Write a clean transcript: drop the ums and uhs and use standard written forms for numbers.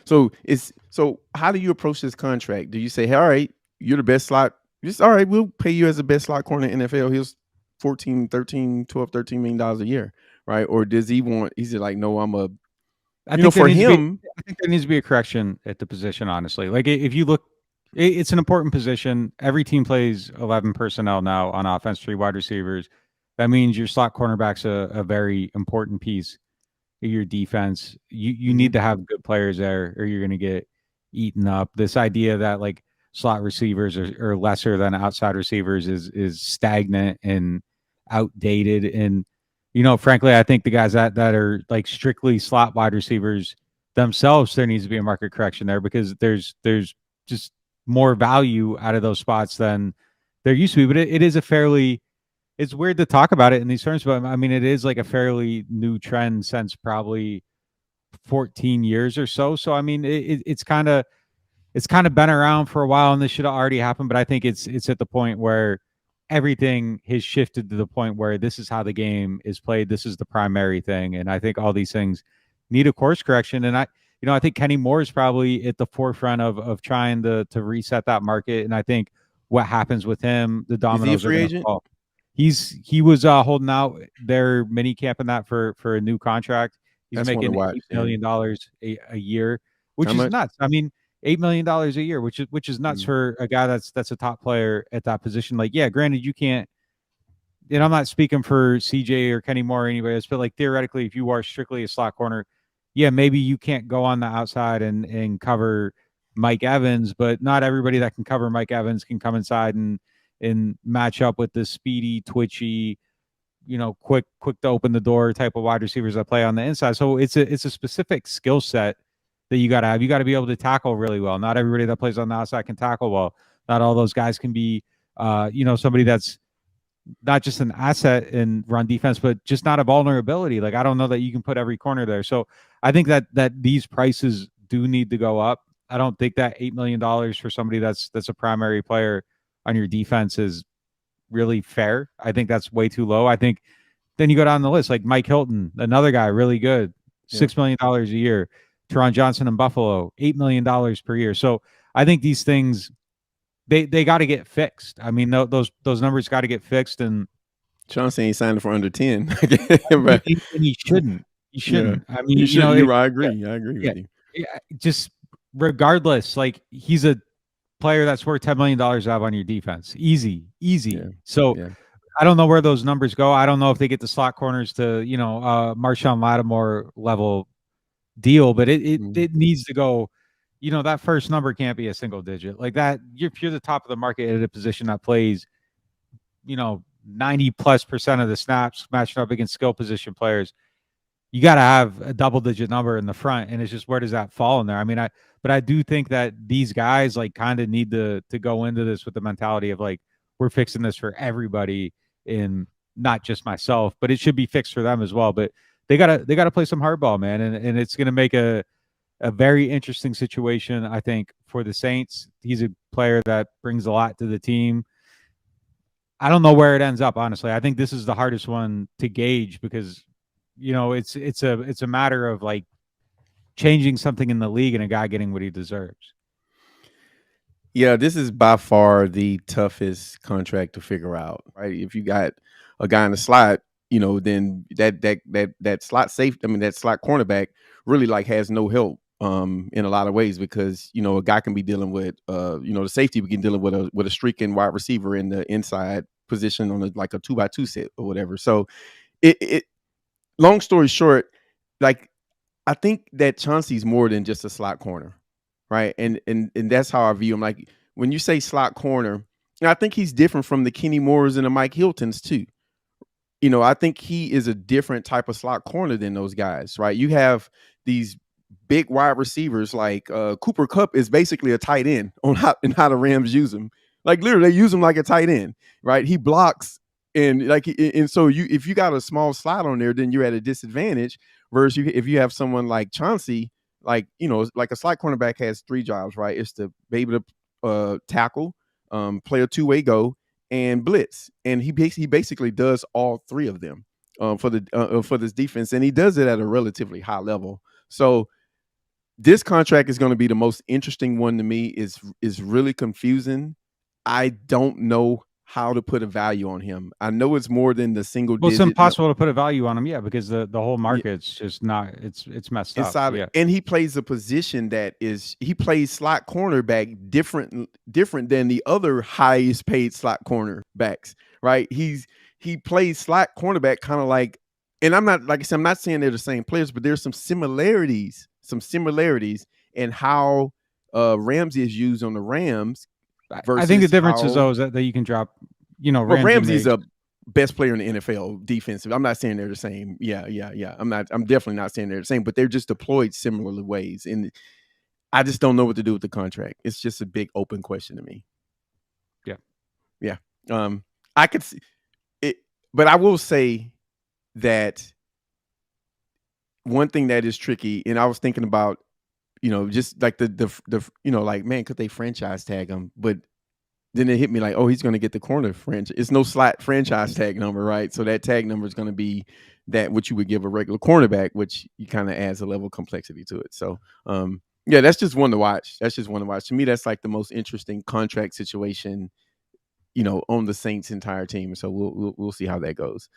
So how do you approach this contract? Do you say, hey, all right, you're the best slot? Just all right, we'll pay you as the best slot corner in the NFL. Here's 14, 13, 12, $13 million a year, right? Or does he want? Is it like, no, I'm a, I think there for needs to be. him, I think there needs to be a correction at the position. Honestly, like if you look, it's an important position. Every team plays 11 personnel now on offense, 3 wide receivers. That means your slot cornerback's a very important piece of your defense. You Mhm. need to have good players there, or you're going to get eaten up. This idea that like slot receivers are lesser than outside receivers is stagnant and outdated. And frankly, I think the guys that are like strictly slot wide receivers themselves, there needs to be a market correction there because there's just more value out of those spots than there used to be. But it is a fairly it's weird to talk about it in these terms, but I mean, it is like a fairly new trend since probably 14 years or so. So I mean, it's kind of been around for a while, and this should have already happened. But I think it's at the point where everything has shifted to the point where this is how the game is played. This is the primary thing, and I think all these things need a course correction. And I think Kenny Moore is probably at the forefront of trying to reset that market. And I think what happens with him, the is he a dominoes are free going to agent? fall. He was holding out their mini camp in that for a new contract. He's That's one to making watch. Yeah. $8 million a year, How which is much? nuts. I mean, $8 million a year, which is nuts Mm. for a guy that's a top player at that position. Like, yeah, granted, you can't. And I'm not speaking for CJ or Kenny Moore or anybody else, but like theoretically, if you are strictly a slot corner, yeah, maybe you can't go on the outside and cover Mike Evans, but not everybody that can cover Mike Evans can come inside and match up with the speedy, twitchy, quick to open the door type of wide receivers that play on the inside. So it's a specific skill set that you got to have. You got to be able to tackle really well. Not everybody that plays on the outside can tackle well. Not all those guys can be, somebody that's not just an asset in run defense, but just not a vulnerability. Like I don't know that you can put every corner there. So I think that these prices do need to go up. I don't think that $8 million for somebody that's a primary player on your defense is really fair. I think that's way too low. I think then you go down the list like Mike Hilton, another guy really good, Yeah. $6 million a year. Teron Johnson in Buffalo, $8 million per year. So I think these things they got to get fixed. I mean, those numbers got to get fixed, and Chauncey ain't signing for under 10. and But he shouldn't. He yeah, shouldn't. I mean, you should. it, You, I yeah, agree. I agree yeah, with you. yeah. Just regardless, like he's a player that's worth $10 million to have on your defense. Easy, Yeah. easy. So Yeah. I don't know where those numbers go. I don't know if they get the slot corners to Marshawn Lattimore level deal, but it it Mhm. it needs to go. That first number can't be a single digit like that. You're the top of the market at a position that plays 90+% of the snaps matching up against skill position players. You got to have a double digit number in the front, and it's just where does that fall in there? I mean, but I do think that these guys like kind of need to go into this with the mentality of like we're fixing this for everybody, and not just myself, but it should be fixed for them as well. But they gotta play some hardball, man, and it's gonna make a very interesting situation, I think, for the Saints. He's a player that brings a lot to the team. I don't know where it ends up, honestly. I think this is the hardest one to gauge because it's a matter of like changing something in the league and a guy getting what he deserves. Yeah, this is by far the toughest contract to figure out, right? If you got a guy in the slot, then that slot safe, I mean that slot cornerback really like has no help in a lot of ways because a guy can be dealing with the safety we can dealing with a streaking wide receiver in the inside position on like a 2x2 set or whatever. So it long story short, like I think that Chauncey's more than just a slot corner, right? And that's how I view him. Like when you say slot corner, I think he's different from the Kenny Moores and the Mike Hiltons too. I think he is a different type of slot corner than those guys, right? You have these big wide receivers like Cooper Kupp is basically a tight end on how the Rams use him. Like literally, they use him like a tight end, right? He blocks and so if you got a small slot on there, then you're at a disadvantage. Versus if you have someone like Chauncey, like like a slot cornerback has three jobs, right? It's to be able to tackle, play a two-way go, and blitz, and he basically does all three of them for this defense, and he does it at a relatively high level. So This contract is going to be the most interesting one to me. Is really confusing. I don't know how to put a value on him. I know it's more than the single Well, it's digit. impossible to put a value on him, yeah, because the whole Yeah, market's just not. It's messed up. inside, Yeah. and he plays a position that is he plays slot cornerback different than the other highest paid slot cornerbacks. Right? He plays slot cornerback kind of like, and I'm not like I said, I'm not saying they're the same players, but there's some similarities in how Ramsey is used on the Rams I think the versus difference is how. though is that you can drop. Well, Ramsey Ramsey's makes. a best player in the NFL defensive. I'm not saying they're the same. Yeah. I'm definitely not saying they're the same, but they're just deployed similar ways. And I just don't know what to do with the contract. It's just a big open question to me. Yeah. Yeah. I could see it, but I will say that one thing that is tricky, and I was thinking about, just like the like, man, could they franchise tag him? But then it hit me like, oh, he's going to get the corner franchise. It's no slot franchise tag number, right? So that tag number is going to be that what you would give a regular cornerback, which you kind of adds a level of complexity to it. So, yeah, that's just one to watch. To me, that's like the most interesting contract situation, on the Saints' entire team. So we'll see how that goes.